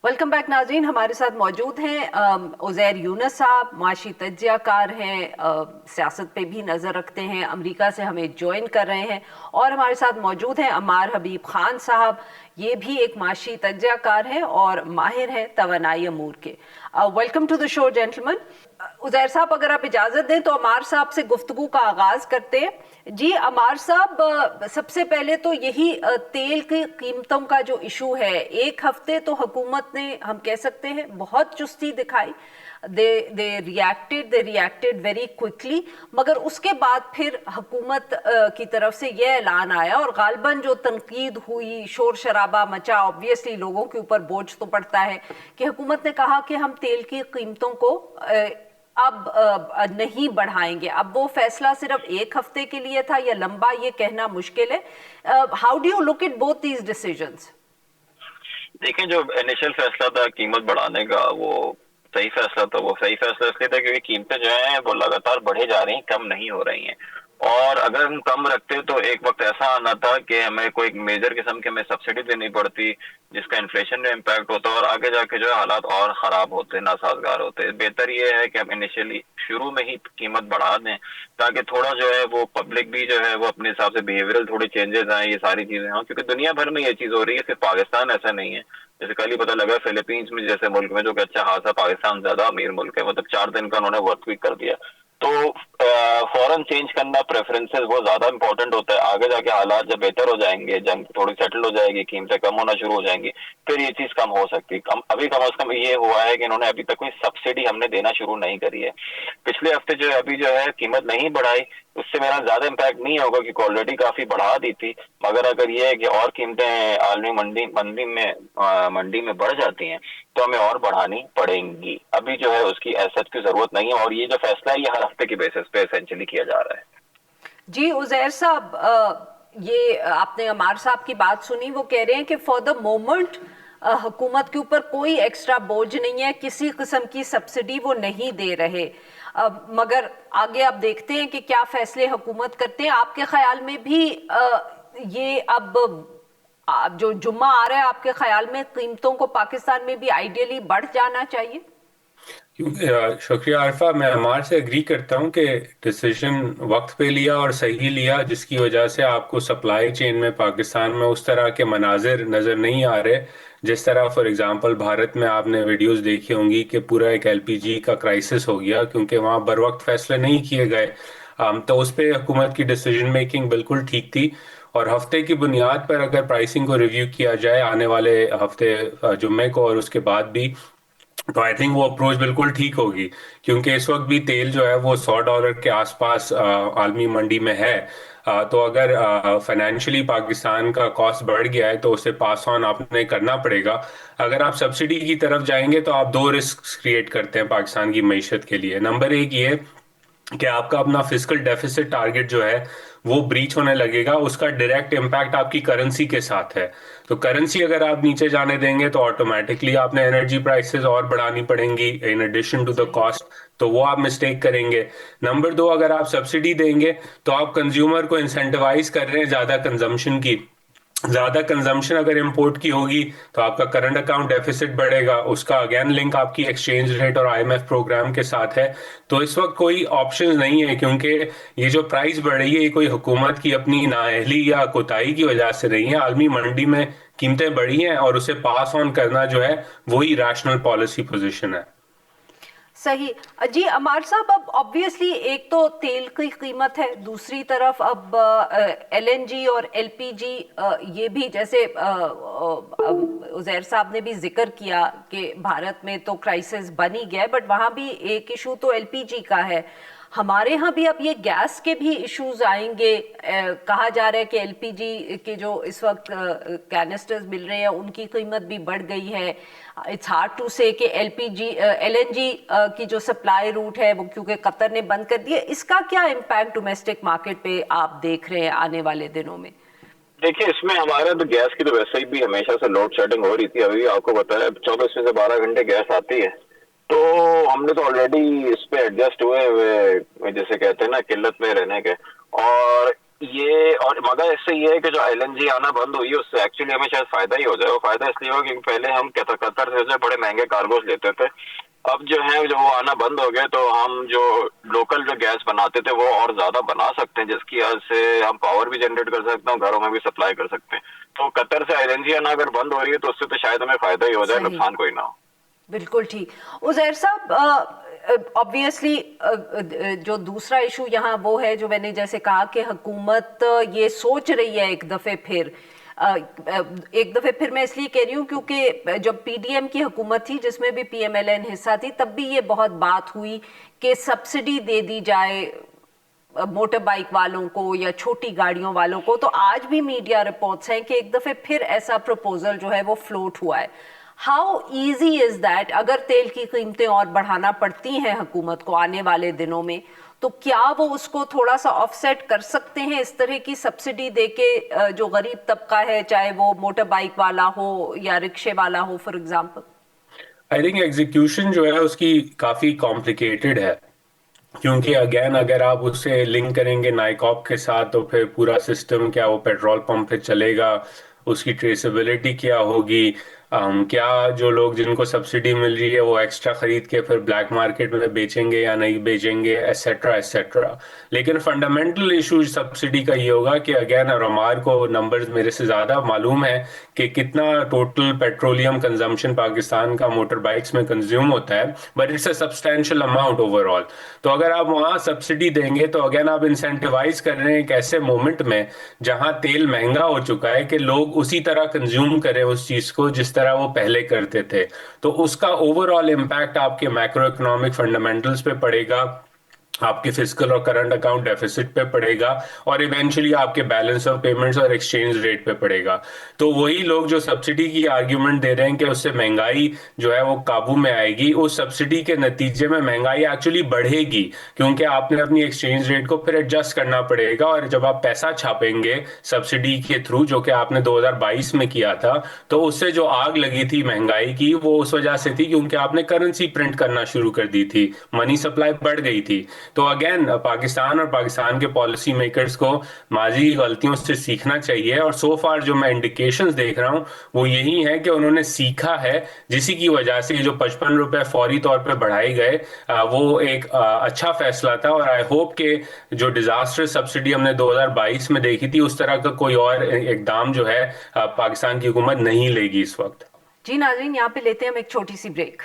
Welcome back नाज़रीन। हमारे साथ मौजूद हैं उज़ैर यूनुस साहब, माशी तज्ज़ियाकार हैं, सियासत पे भी नज़र रखते हैं, अमेरिका से हमें ज्वाइन कर रहे हैं। और हमारे साथ मौजूद हैं अम्मार हबीब खान साहब, ये भी एक माशी तज्ज़ियाकार हैं और माहिर हैं तवानाई अमूर के। Welcome to the show gentleman. Uzair sahab, अगर आप इजाज़त दें तो अम्मार साहब से गुफ्तगू का आगाज़ करते हैं। जी अम्मार साहब, सबसे पहले तो यही तेल की कीमतों का जो इशू है, एक हफ्ते तो हुकूमत ने, हम कह सकते हैं, बहुत चुस्ती दिखाई। दे रिएक्टेड वेरी क्विकली। मगर उसके बाद फिर हुकूमत की तरफ से यह ऐलान आया और गालबन जो तनकीद हुई, शोर शराबा मचा, ऑब्वियसली लोगों के ऊपर बोझ तो पड़ता है कि हुकूमत ने कहा कि हम तेल की कीमतों को अब नहीं बढ़ाएंगे। अब वो फैसला सिर्फ एक हफ्ते के लिए था या लंबा, ये कहना मुश्किल है। How do you look at both these decisions? देखें, जो इनिशियल फैसला था कीमत बढ़ाने का, वो सही फैसला था। वो सही फैसला इसलिए था क्योंकि कीमतें जो हैं वो लगातार बढ़े जा रही हैं, कम नहीं हो रही हैं। और अगर हम कम रखते तो एक वक्त ऐसा आना था कि हमें कोई मेजर किस्म की हमें सब्सिडी देनी पड़ती, जिसका इन्फ्लेशन में इम्पैक्ट होता और आगे जाके जो है हालात और खराब होते, नासाजगार होते। बेहतर ये है कि हम इनिशियली शुरू में ही कीमत बढ़ा दें, ताकि थोड़ा जो है वो पब्लिक भी जो है वो अपने हिसाब से बिहेवियरल थोड़े चेंजेस आए, ये सारी चीजें हों। क्योंकि दुनिया भर में ये चीज हो रही है, सिर्फ पाकिस्तान ऐसा नहीं है। जैसे कल ही पता लगा फिलीपींस में जैसे मुल्क में, जो कि अच्छा खासा पाकिस्तान ज्यादा अमीर मुल्क है, मतलब 4 दिन का उन्होंने वर्क वीक कर दिया। तो फौरन चेंज करना प्रेफरेंसेस वो ज्यादा इंपॉर्टेंट होता है। आगे जाके हालात जब बेहतर हो जाएंगे, जंग थोड़ी सेटल हो जाएगी, कीमतें कम होना शुरू हो जाएंगी, फिर ये चीज कम हो सकती है। कम अभी कम से कम ये हुआ है कि इन्होंने अभी तक कोई सब्सिडी हमने देना शुरू नहीं करी है। पिछले हफ्ते जो है अभी जो है कीमत नहीं बढ़ाई, उससे मेरा ज्यादा इम्पैक्ट नहीं होगा क्योंकि ऑलरेडी काफी बढ़ा दी थी। मगर अगर ये है कि और कीमतें आलमी मंडी मंडी में बढ़ जाती हैं तो हमें और बढ़ानी पड़ेंगी। अभी जो है उसकी एसेट की जरूरत नहीं है, और ये जो फैसला है ये हर हफ्ते के बेसिस पे एसेंशियली किया जा रहा है। जी उज़ैर साहब, ये आपने अमार साहब की बात सुनी, वो कह रहे हैं कि फॉर द मोमेंट हुकूमत के ऊपर कोई एक्स्ट्रा बोझ नहीं है, किसी किस्म की सब्सिडी वो नहीं दे रहे। मगर आगे आप देखते हैं कि क्या फैसले हुकूमत करते हैं। आपके ख्याल में भी ये अब जो जुम्मा आ रहा है, आपके ख्याल में कीमतों को पाकिस्तान में भी आइडियली बढ़ जाना चाहिए? क्योंकि शुक्रिया आरफा, मैं अमार से एग्री करता हूँ कि डिसीजन वक्त पे लिया और सही लिया, जिसकी वजह से आपको सप्लाई चेन में पाकिस्तान में उस तरह के मनाजिर नज़र नहीं आ रहे जिस तरह फॉर एग्जांपल भारत में आपने वीडियोस देखी होंगी कि पूरा एक एलपीजी का क्राइसिस हो गया क्योंकि वहाँ बर वक्त फैसले नहीं किए गए। तो उस पर हुकूमत की डिसीजन मेकिंग बिल्कुल ठीक थी। और हफ्ते की बुनियाद पर अगर प्राइसिंग को रिव्यू किया जाए आने वाले हफ्ते जुम्मे को और उसके बाद भी, तो आई थिंक वो अप्रोच बिल्कुल ठीक होगी। क्योंकि इस वक्त भी तेल जो है वो $100 के आसपास आलमी मंडी में है। तो अगर फाइनेंशियली पाकिस्तान का कॉस्ट बढ़ गया है तो उसे पास ऑन आपने करना पड़ेगा। अगर आप सब्सिडी की तरफ जाएंगे तो आप दो रिस्क क्रिएट करते हैं पाकिस्तान की मईशत के लिए। नंबर एक ये कि आपका अपना फिजिकल डेफिसिट टारगेट जो है वो ब्रीच होने लगेगा, उसका डायरेक्ट इम्पैक्ट आपकी करेंसी के साथ है। तो करेंसी अगर आप नीचे जाने देंगे तो ऑटोमेटिकली आपने एनर्जी प्राइसेस और बढ़ानी पड़ेंगी इन एडिशन टू द सही। कॉस्ट। तो वो आप मिस्टेक करेंगे। नंबर दो, अगर आप सब्सिडी देंगे तो आप कंज्यूमर को इंसेंटिवाइज कर रहे हैं ज्यादा कंजम्पशन की। ज्यादा कंजम्पशन अगर इंपोर्ट की होगी तो आपका करंट अकाउंट डेफिसिट बढ़ेगा, उसका अगेन लिंक आपकी एक्सचेंज रेट और आईएमएफ प्रोग्राम के साथ है। तो इस वक्त कोई ऑप्शन नहीं है, क्योंकि ये जो प्राइस बढ़ रही है ये कोई हुकूमत की अपनी नाअहली या कोताही की वजह से नहीं है। आलमी मंडी में कीमतें बढ़ी हैं और उसे पास ऑन करना जो है वही रैशनल पॉलिसी पोजीशन है। सही। जी अमार साहब, अब ऑब्वियसली एक तो तेल की कीमत है, दूसरी तरफ अब एलएनजी और एलपीजी, ये भी जैसे उजैर साहब ने भी जिक्र किया कि भारत में तो क्राइसिस बन ही गया है, बट वहाँ भी एक इशू तो एलपीजी का है। हमारे यहाँ भी अब ये गैस के भी इश्यूज आएंगे। कहा जा रहा है कि एलपीजी के जो इस वक्त कैनिस्टर्स मिल रहे हैं उनकी कीमत भी बढ़ गई है। इट्स हार्ड टू से कि एलपीजी एलएनजी की जो सप्लाई रूट है वो क्योंकि कतर ने बंद कर दिया, इसका क्या इम्पैक्ट डोमेस्टिक मार्केट पे आप देख रहे हैं आने वाले दिनों में? देखिए, इसमें हमारे तो गैस की तो वैसे ही भी हमेशा से लोड शेडिंग हो रही थी। अभी आपको पता है 24 में से 12 घंटे गैस आती है। तो हमने तो ऑलरेडी इस पे एडजस्ट हुए हुए, जैसे कहते हैं ना, किल्लत में रहने के। और ये और मगर इससे ये है कि जो एलएनजी आना बंद हुई है उससे एक्चुअली हमें शायद फायदा ही हो जाए। वो फायदा इसलिए हो क्योंकि पहले हम कतर से बड़े महंगे कार्गोस लेते थे। अब जो है जो वो आना बंद हो गए तो हम जो लोकल जो गैस बनाते थे वो और ज्यादा बना सकते हैं, जिसकी वजह से हम पावर भी जनरेट कर सकते हैं, घरों में भी सप्लाई कर सकते हैं। तो कतर से एलएनजी आना अगर बंद हो रही है तो उससे तो शायद हमें फायदा ही हो जाए, सही, नुकसान कोई ना हो। बिल्कुल ठीक। उजैर साहब, ऑब्वियसली जो दूसरा इशू यहाँ वो है जो मैंने जैसे कहा कि हुकूमत ये सोच रही है एक दफे फिर मैं इसलिए कह रही हूँ क्योंकि जब पीडीएम की हुकूमत थी जिसमें भी पीएमएलएन हिस्सा थी तब भी ये बहुत बात हुई कि सब्सिडी दे दी जाए मोटर बाइक वालों को या छोटी गाड़ियों वालों को। तो आज भी मीडिया रिपोर्ट्स हैं कि एक दफे फिर ऐसा प्रपोजल जो है वो फ्लोट हुआ है। How easy is that? अगर तेल की कीमतें और बढ़ाना पड़ती हैं हुकूमत को आने वाले दिनों में, तो क्या वो उसको थोड़ा सा ऑफसेट कर सकते हैं इस तरह की सब्सिडी देके जो गरीब तबका है, चाहे वो मोटर बाइक वाला हो या रिक्शे वाला हो for example? I think execution जो है उसकी काफी कॉम्प्लिकेटेड है, क्योंकि अगेन अगर आप उससे लिंक करेंगे नाइकॉप के साथ तो फिर पूरा सिस्टम क्या वो पेट्रोल पंप पे चलेगा, उसकी ट्रेसेबिलिटी क्या होगी, क्या जो लोग जिनको सब्सिडी मिल रही है वो एक्स्ट्रा खरीद के फिर ब्लैक मार्केट में बेचेंगे या नहीं बेचेंगे, एसेट्रा एसेट्रा। लेकिन फंडामेंटल इशू सब्सिडी का ये होगा कि अगेन रमार को नंबर्स मेरे से ज़्यादा मालूम है कि कितना टोटल पेट्रोलियम कंजम्पशन पाकिस्तान का मोटर बाइक्स में कंज्यूम होता है, but it's a substantial amount overall. तो अगर आप वहाँ सब्सिडी देंगे तो अगेन आप इंसेंटिवाइज कर रहे हैं एक ऐसे मोमेंट में जहां तेल महंगा हो चुका है कि लोग उसी तरह कंज्यूम करें उस चीज को जिस तरह वो पहले करते थे। तो उसका ओवरऑल इम्पैक्ट आपके मैक्रो इकोनॉमिक फंडामेंटल्स पे पड़ेगा, आपके फिजिकल और करंट अकाउंट डेफिसिट पे पड़ेगा, और इवेंचुअली आपके बैलेंस ऑफ पेमेंट्स और एक्सचेंज रेट पे पड़ेगा। तो वही लोग जो सब्सिडी की आर्ग्यूमेंट दे रहे हैं कि उससे महंगाई जो है वो काबू में आएगी, उस सब्सिडी के नतीजे में महंगाई एक्चुअली बढ़ेगी, क्योंकि आपने अपनी एक्सचेंज रेट को फिर एडजस्ट करना पड़ेगा। और जब आप पैसा छापेंगे सब्सिडी के थ्रू, जो कि आपने 2022 में किया था, तो उससे जो आग लगी थी महंगाई की वो उस वजह से थी क्योंकि आपने करेंसी प्रिंट करना शुरू कर दी थी, मनी सप्लाई बढ़ गई थी। तो अगेन पाकिस्तान और पाकिस्तान के पॉलिसी मेकर्स को माजी की गलतियों से सीखना चाहिए, और सो फार जो मैं इंडिकेशंस देख रहा हूं वो यही है कि उन्होंने सीखा है, जिसी की वजह से जो 55 रुपए फौरी तौर पे बढ़ाए गए वो एक अच्छा फैसला था। और आई होप कि जो डिजास्टर सब्सिडी हमने 2022 में देखी थी उस तरह का कोई और इकदाम जो है पाकिस्तान की हुकूमत नहीं लेगी इस वक्त। जी नाज़रीन, यहाँ पे लेते हैं हम एक छोटी सी ब्रेक।